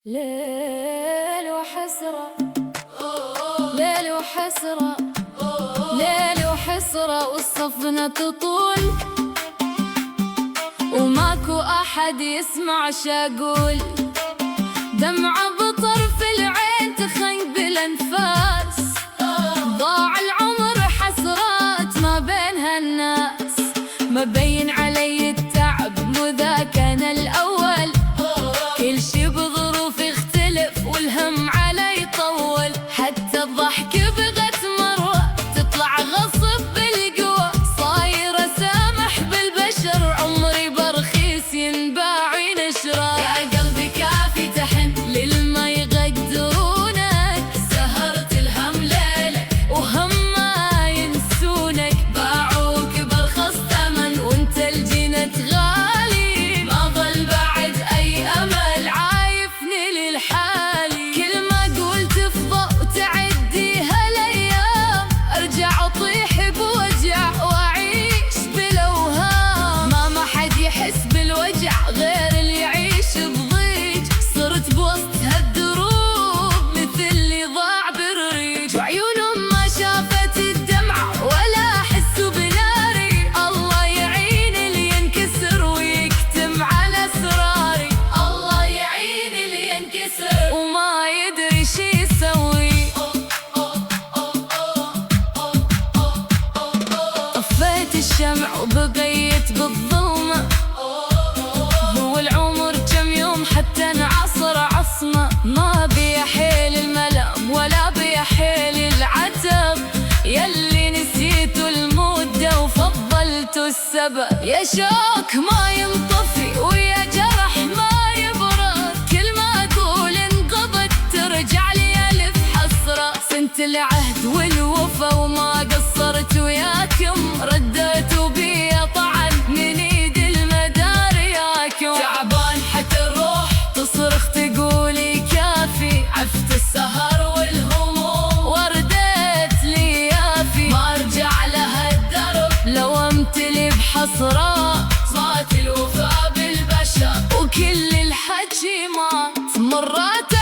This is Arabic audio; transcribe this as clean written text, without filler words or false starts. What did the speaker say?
ليل وحسرة، ليل وحسرة، ليل وحسرة، والصفنة تطول وماكو أحد يسمع شاقول. دمعة بطرف العين تخنق بالأنفاس، ضاع العمر حسرات ما بين هالناس. مبين علي التعب مو ذا كان الأول، كل شي بظروف يختلف والهم علي يطول. حتى الضحك بغت مرة تطلع غصب بالقوة، صايرة سامح بالبشر عمري برخيص ينباع ينشره. يا قلبي كافي تحن للما يقدرونك، سهرت الهم ليلك وهم ما ينسونك. باعوك برخص ثمن وانت الجنة غالي، ما ظل بعد اي امل عايفني للحالي. كل ما اقول تفضى وتعديها الايام، ارجع اطيح بوجع واعيش بالاوهام. ما حد يحس بالوجع غير اللي يعيش بضيج، صرت بوسط هالدروب مثل اللي ضاع بالريج. وعيونهم ما شافت الدمعة ولا احس بناري، الله يعين اللي ينكسر ويكتم على اسراري. الله يعين اللي ينكسر وما يدري شي يسوي. طفيت الشمع وبقيت بالظلمة، هو العمر كم يوم حتى انعصر عصمة. ما بي حيل الملام ولا بي حيل العتب، يلي نسيتوا المدة وفضلتوا السبب. يا شوك ما ينطفي ويا جرح ما يبرد، كل ما اقول انقضت ترجع لي الف حسرة. سنت العهد والوفا وما قصرت وياكم، رديتوا بي طعن من ايد المدار ياكم. تعبان حتى الروح تصرخ تقولي كافي، عفت السهر والهموم ورديت لي يافي. ما ارجع لها الدرب لو امتلي بحسرة، صات الوفا بالبشر وكل الحكي مات. مرات